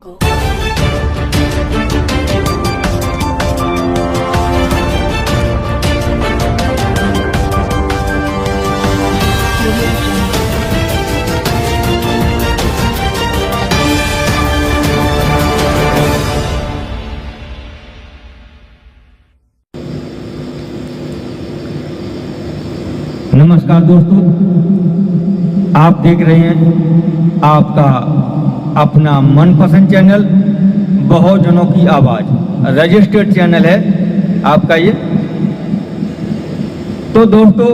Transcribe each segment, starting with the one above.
को नमस्कार दोस्तों, आप देख रहे हैं आपका अपना मनपसंद चैनल बहुजनों की आवाज। रजिस्टर्ड चैनल है आपका ये। तो दोस्तों,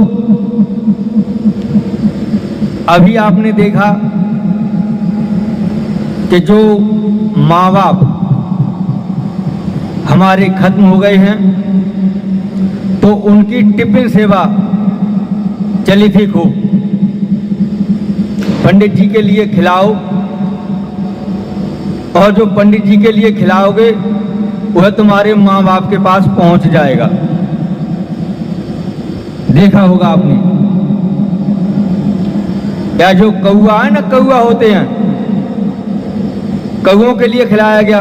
अभी आपने देखा कि जो माँ बाप हमारे खत्म हो गए हैं तो उनकी टिफिन सेवा चली थी खूब। पंडित जी के लिए खिलाओ और जो पंडित जी के लिए खिलाओगे वह तुम्हारे माँ बाप के पास पहुंच जाएगा। देखा होगा आपने, या जो कौआ है ना, कौआ होते हैं, कौओं के लिए खिलाया गया।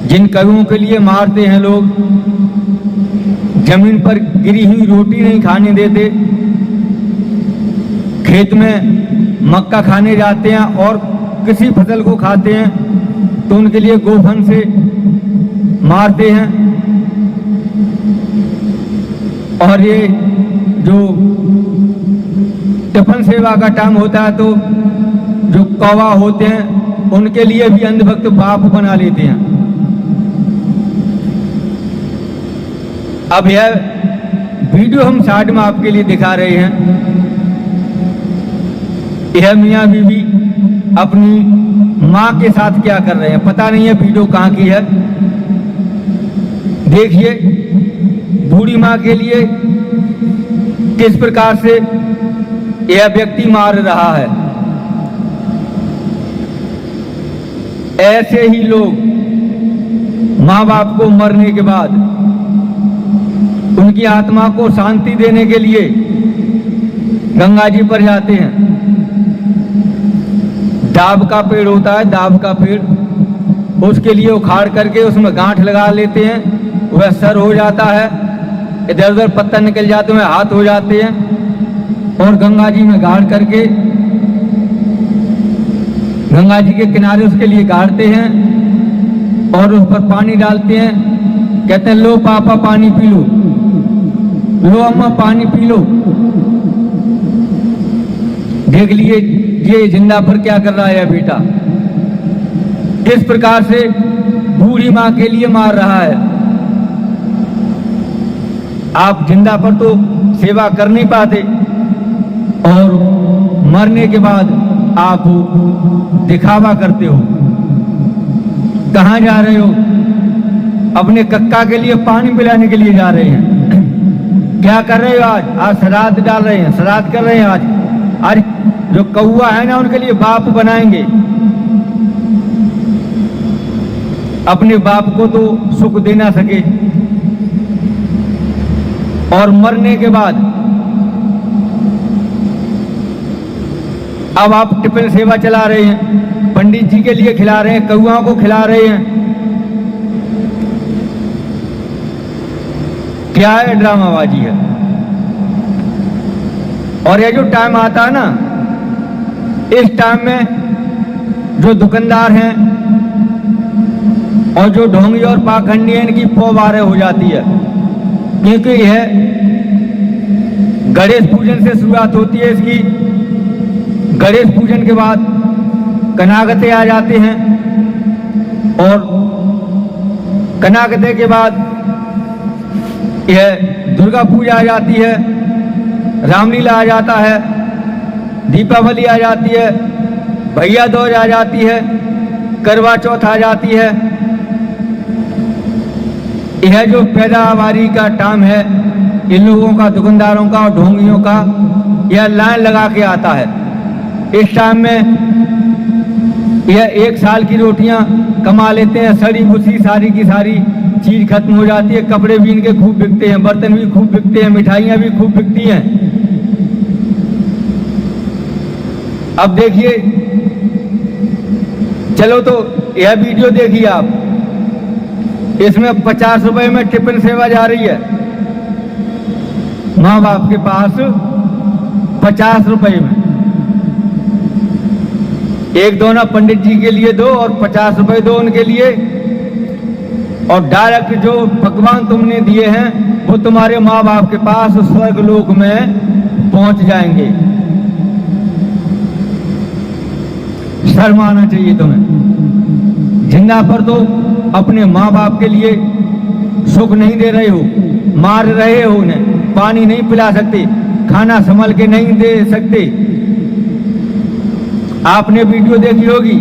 जिन कौओं के लिए मारते हैं लोग, जमीन पर गिरी हुई रोटी नहीं खाने देते, खेत में मक्का खाने जाते हैं और किसी फसल को खाते हैं तो उनके लिए गोफन से मारते हैं। और ये जो टिफिन सेवा का टाइम होता है तो जो कौवा होते हैं उनके लिए भी अंधभक्त बाप बना लेते हैं। अब यह वीडियो हम साइड में आपके लिए दिखा रहे हैं। यह मियाँ बीवी अपनी माँ के साथ क्या कर रहे हैं, पता नहीं है वीडियो कहाँ की है। देखिए बूढ़ी माँ के लिए किस प्रकार से यह व्यक्ति मार रहा है। ऐसे ही लोग माँ बाप को मरने के बाद उनकी आत्मा को शांति देने के लिए गंगा जी पर जाते हैं। दाब का पेड़ होता है, दाब का पेड़, उसके लिए उखाड़ करके उसमें गांठ लगा लेते हैं, वह सर हो जाता है। इधर उधर पत्थर निकल जाते हैं, हाथ हो जाते हैं और गंगा जी में गाड़ करके गंगा जी के किनारे उसके लिए गाड़ते हैं और उस पर पानी डालते हैं। कहते हैं लो पापा पानी पी लो, लो अम्मा पानी पी लो। देख लिए ये जिंदा पर क्या कर रहा है बेटा, किस प्रकार से बूढ़ी माँ के लिए मार रहा है। आप जिंदा पर तो सेवा कर नहीं पाते और मरने के बाद आप दिखावा करते हो। कहाँ जा रहे हो? अपने कक्का के लिए पानी पिलाने के लिए जा रहे हैं। क्या कर रहे हो आज? आज श्राद्ध डाल रहे हैं, श्राद्ध कर रहे हैं आज जो कौआ है ना उनके लिए बाप बनाएंगे। अपने बाप को तो सुख दे ना सके और मरने के बाद अब आप टिफिन सेवा चला रहे हैं, पंडित जी के लिए खिला रहे हैं, कौआओं को खिला रहे हैं। क्या है? ड्रामाबाजी है। और ये जो टाइम आता है ना, इस टाइम में जो दुकानदार हैं और जो ढोंगी और पाखंडी हैं, इनकी पौवारें हो जाती है। क्योंकि यह गणेश पूजन से शुरुआत होती है इसकी। गणेश पूजन के बाद कनागते आ जाते हैं और कनागते के बाद यह दुर्गा पूजा आ जाती है, रामलीला आ जाता है, दीपावली आ जाती है, भैया दूज आ जाती है, करवा चौथ आ जाती है। यह जो पैदावारी का टाइम है इन लोगों का, दुकानदारों का और ढोंगियों का, यह लाइन लगा के आता है। इस टाइम में यह एक साल की रोटियां कमा लेते हैं। सड़ी भूसी सारी की सारी चीज खत्म हो जाती है। कपड़े भी इनके खूब बिकते हैं, बर्तन भी खूब बिकते हैं, मिठाइयाँ भी खूब बिकती हैं। अब देखिए चलो तो यह वीडियो देखिए आप, इसमें 50 रुपए में टिफिन सेवा जा रही है माँ बाप के पास, 50 रुपए में। एक दोना पंडित जी के लिए दो और 50 रुपए दो उनके लिए, और डायरेक्ट जो भगवान तुमने दिए हैं वो तुम्हारे माँ बाप के पास स्वर्ग लोक में पहुंच जाएंगे। शर्म आना चाहिए तुम्हें। जिंदा पर तो अपने माँ बाप के लिए सुख नहीं दे रहे हो, मार रहे हो उन्हें, पानी नहीं पिला सकते, खाना संभल के नहीं दे सकते। आपने वीडियो देखी होगी,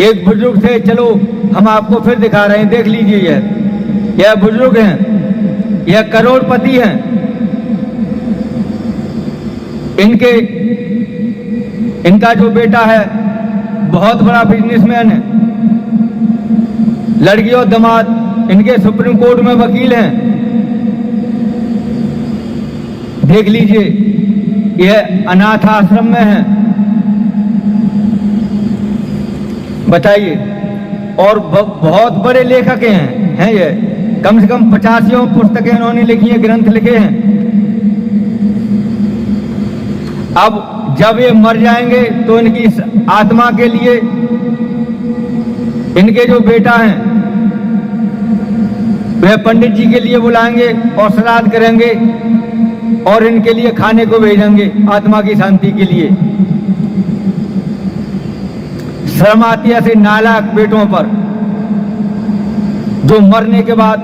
एक बुजुर्ग थे, चलो हम आपको फिर दिखा रहे हैं, देख लीजिए। यह बुजुर्ग हैं, यह करोड़पति हैं। इनका जो बेटा है बहुत बड़ा बिजनेसमैन है, लड़की और दामाद इनके सुप्रीम कोर्ट में वकील हैं। देख लीजिए, यह अनाथ आश्रम में है, बताइए। और बहुत बड़े लेखक हैं ये, कम से कम 50 पुस्तकें इन्होंने लिखी हैं, ग्रंथ लिखे हैं। अब जब ये मर जाएंगे तो इनकी आत्मा के लिए इनके जो बेटा हैं वे पंडित जी के लिए बुलाएंगे और श्राद्ध करेंगे और इनके लिए खाने को भेजेंगे आत्मा की शांति के लिए। शर्म आती है ऐसे नालायक बेटों पर जो मरने के बाद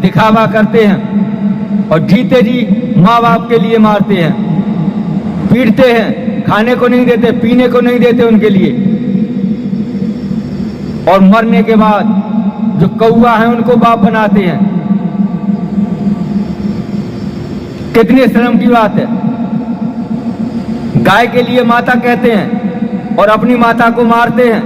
दिखावा करते हैं और जीते जी माँ बाप के लिए मारते हैं, पीटते हैं, खाने को नहीं देते, पीने को नहीं देते उनके लिए, और मरने के बाद जो कौवा है उनको बाप बनाते हैं। कितनी शर्म की बात है। गाय के लिए माता कहते हैं और अपनी माता को मारते हैं।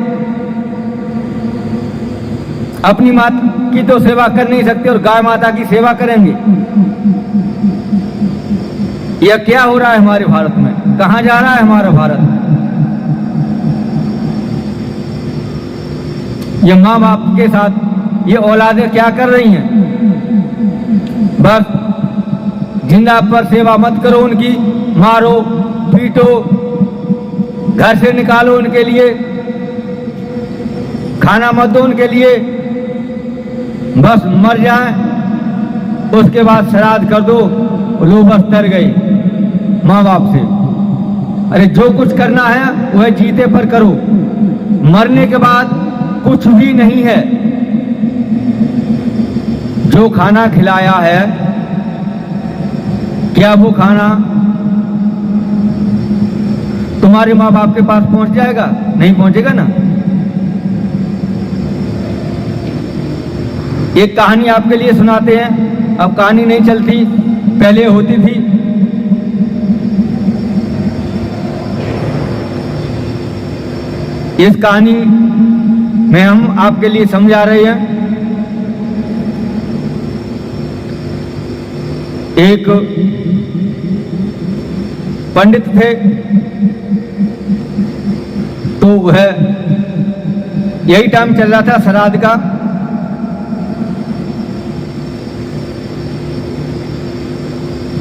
अपनी माता की तो सेवा कर नहीं सकते और गाय माता की सेवा करेंगे। यह क्या हो रहा है हमारे भारत में? कहां जा रहा है हमारा भारत? ये माँ बाप के साथ ये औलादें क्या कर रही हैं? बस जिंदा पर सेवा मत करो उनकी, मारो पीटो, घर से निकालो उनके लिए, खाना मत दो उनके लिए, बस मर जाएं उसके बाद श्राद्ध कर दो, लो बस तर गई माँ बाप से। अरे जो कुछ करना है वह जीते पर करो, मरने के बाद कुछ भी नहीं है। जो खाना खिलाया है क्या वो खाना तुम्हारे माँ बाप के पास पहुंच जाएगा? नहीं पहुंचेगा ना। एक कहानी आपके लिए सुनाते हैं। अब कहानी नहीं चलती, पहले होती थी। इस कहानी में हम आपके लिए समझा रहे हैं। एक पंडित थे, तो वह यही टाइम चल रहा था श्राद्ध का।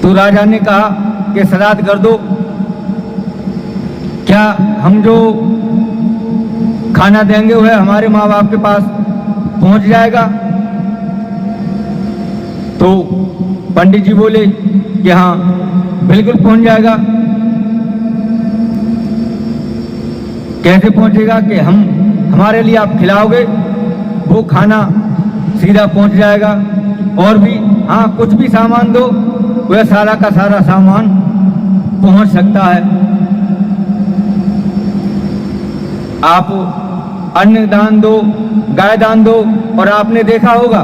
तो राजा ने कहा कि श्राद्ध कर दो, क्या हम जो खाना देंगे वह हमारे माँ बाप के पास पहुंच जाएगा? तो पंडित जी बोले कि हाँ बिल्कुल पहुंच जाएगा। कैसे पहुंचेगा? कि हमारे लिए आप खिलाओगे, वो खाना सीधा पहुंच जाएगा। और भी हाँ कुछ भी सामान दो, वह सारा का सारा सामान पहुंच सकता है। आप अन्न दान दो, गाय दान दो, और आपने देखा होगा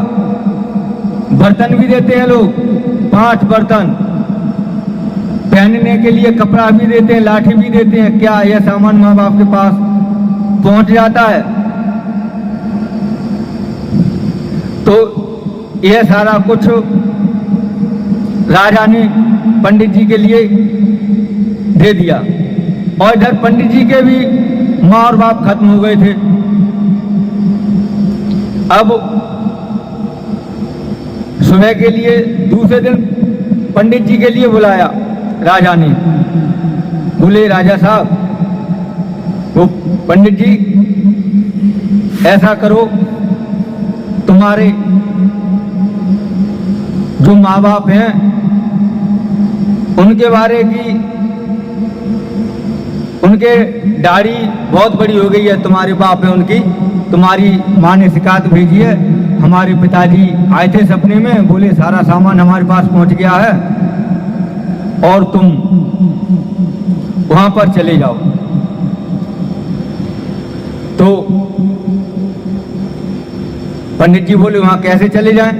बर्तन भी देते हैं लोग, 5 बर्तन, पहनने के लिए कपड़ा भी देते हैं, लाठी भी देते हैं। क्या यह सामान माँ बाप के पास पहुंच जाता है? तो यह सारा कुछ राजा ने पंडित जी के लिए दे दिया। और इधर पंडित जी के भी माँ और बाप खत्म हो गए थे। अब सुबह के लिए दूसरे दिन पंडित जी के लिए बुलाया राजा ने। बोले राजा साहब, वो पंडित जी ऐसा करो, तुम्हारे जो माँ बाप हैं उनके बारे की, उनके दाढ़ी बहुत बड़ी हो गई है, तुम्हारे बाप है उनकी, तुम्हारी माँ ने शिकायत भेजी है। हमारे पिताजी आए थे सपने में, बोले सारा सामान हमारे पास पहुंच गया है और तुम वहां पर चले जाओ। तो पंडित जी बोले वहां कैसे चले जाएं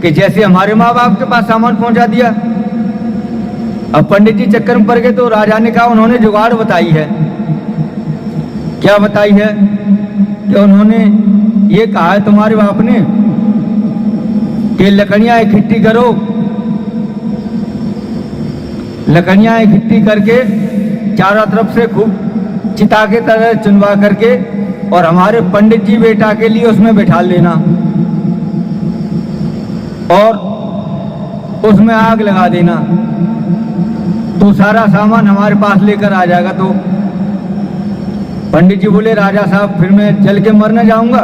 कि जैसे हमारे माँ बाप के पास सामान पहुंचा दिया। अब पंडित जी चक्कर में पड़ गए तो राजा ने कहा, उन्होंने जुगाड़ बताई है। क्या बताई है? कि उन्होंने ये कहा है तुम्हारे बाप ने कि लकड़ियां इकट्ठी करो, लकड़ियां इकट्ठी करके चारों तरफ से खूब चिता के तरह चुनवा करके और हमारे पंडित जी बेटा के लिए उसमें बैठा लेना और उसमें आग लगा देना, तो सारा सामान हमारे पास लेकर आ जाएगा। तो पंडित जी बोले राजा साहब, फिर मैं जल के मर न जाऊंगा?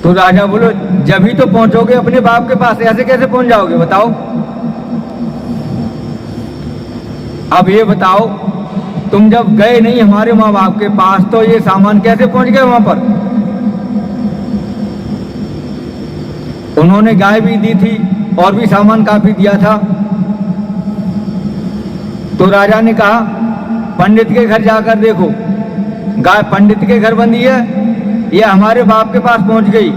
तो राजा बोलो, जब ही तो पहुंचोगे अपने बाप के पास, ऐसे कैसे पहुंच जाओगे बताओ? अब ये बताओ, तुम जब गए नहीं हमारे माँ बाप के पास तो ये सामान कैसे पहुंच गए वहां पर? उन्होंने गाय भी दी थी और भी सामान काफी दिया था। तो राजा ने कहा पंडित के घर जाकर देखो, गाय पंडित के घर बंधी है, ये हमारे बाप के पास पहुंच गई।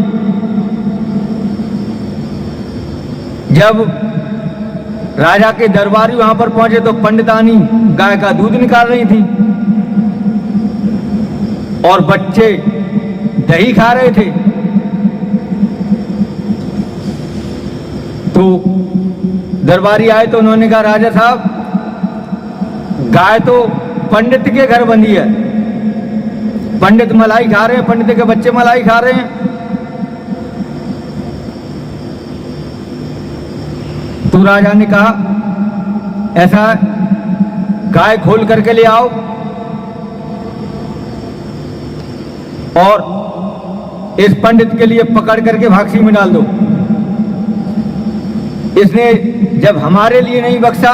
जब राजा के दरबारी वहां पर पहुंचे तो पंडितानी गाय का दूध निकाल रही थी और बच्चे दही खा रहे थे। तो दरबारी आए तो उन्होंने कहा राजा साहब, गाय तो पंडित के घर बंधी है, पंडित मलाई खा रहे हैं, पंडित के बच्चे मलाई खा रहे हैं। तो राजा ने कहा ऐसा गाय खोल करके ले आओ और इस पंडित के लिए पकड़ करके भागसी में डाल दो। इसने जब हमारे लिए नहीं बख्शा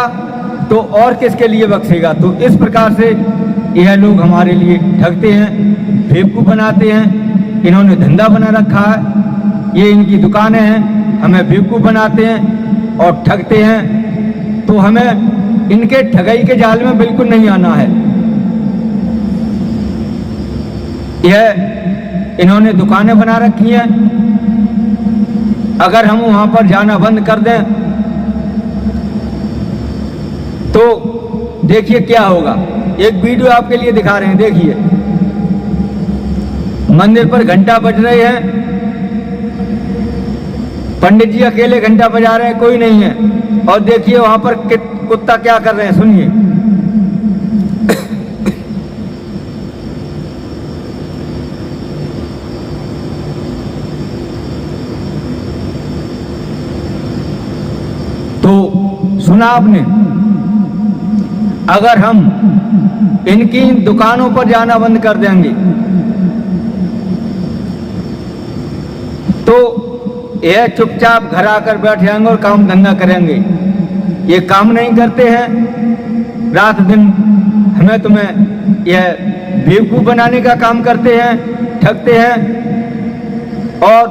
तो और किसके लिए बख्शेगा? तो इस प्रकार से यह लोग हमारे लिए ठगते हैं, बेवकूफ बनाते हैं। इन्होंने धंधा बना रखा है, ये इनकी दुकानें हैं, हमें बेवकूफ बनाते हैं और ठगते हैं। तो हमें इनके ठगाई के जाल में बिल्कुल नहीं आना है। यह इन्होंने दुकानें बना रखी हैं, अगर हम वहां पर जाना बंद कर दें तो देखिए क्या होगा। एक वीडियो आपके लिए दिखा रहे हैं, देखिए। मंदिर पर घंटा बज रहे हैं, पंडित जी अकेले घंटा बजा रहे हैं, कोई नहीं है। और देखिए वहां पर कुत्ता क्या कर रहे हैं, सुनिए। तो सुना आपने? अगर हम इनकी दुकानों पर जाना बंद कर देंगे तो यह चुपचाप घर आकर बैठ जाएंगे और काम धंधा करेंगे। ये काम नहीं करते हैं, रात दिन हमें तुम्हें यह बेवकूफ बनाने का काम करते हैं, ठगते हैं और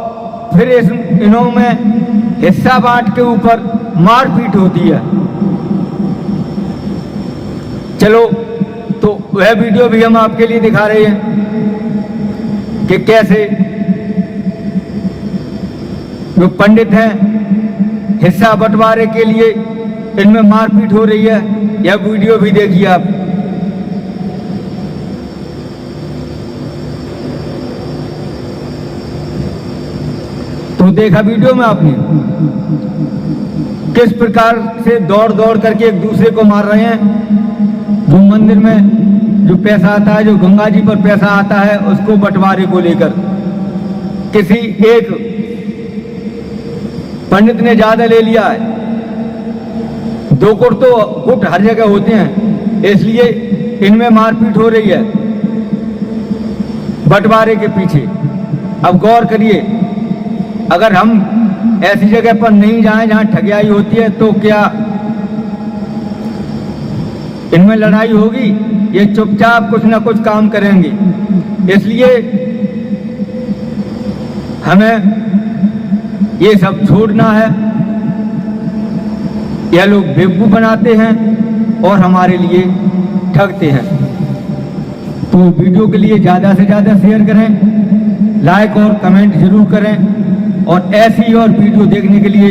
फिर इन्हों में हिस्सा बांट के ऊपर मारपीट होती है। चलो, तो वह वीडियो भी हम आपके लिए दिखा रहे हैं कि कैसे जो पंडित हैं हिस्सा बंटवारे के लिए इनमें मारपीट हो रही है। यह वीडियो भी देखिए आप। तो देखा वीडियो में आपने? किस प्रकार से दौड़ दौड़ करके एक दूसरे को मार रहे हैं। जो मंदिर में जो पैसा आता है, जो गंगा जी पर पैसा आता है, उसको बंटवारे को लेकर किसी एक पंडित ने ज्यादा ले लिया है। 2 गुट हर जगह होते हैं, इसलिए इनमें मारपीट हो रही है बंटवारे के पीछे। अब गौर करिए, अगर हम ऐसी जगह पर नहीं जाएं जहां ठगियाई होती है तो क्या इनमें लड़ाई होगी? ये चुपचाप कुछ ना कुछ काम करेंगे। इसलिए हमें ये सब छोड़ना है। यह लोग बेवकूफ बनाते हैं और हमारे लिए ठगते हैं। तो वीडियो के लिए ज़्यादा से ज़्यादा शेयर करें, लाइक और कमेंट जरूर करें, और ऐसी और वीडियो देखने के लिए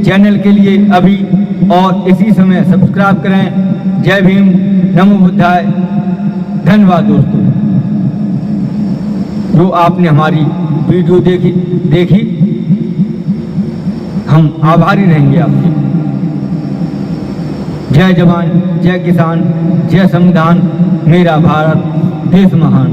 चैनल के लिए अभी और इसी समय सब्सक्राइब करें। जय भीम, नमो बुद्धाय। धन्यवाद दोस्तों, जो आपने हमारी वीडियो देखी। हम आभारी रहेंगे आपके। जय जवान, जय किसान, जय संविधान, मेरा भारत देश महान।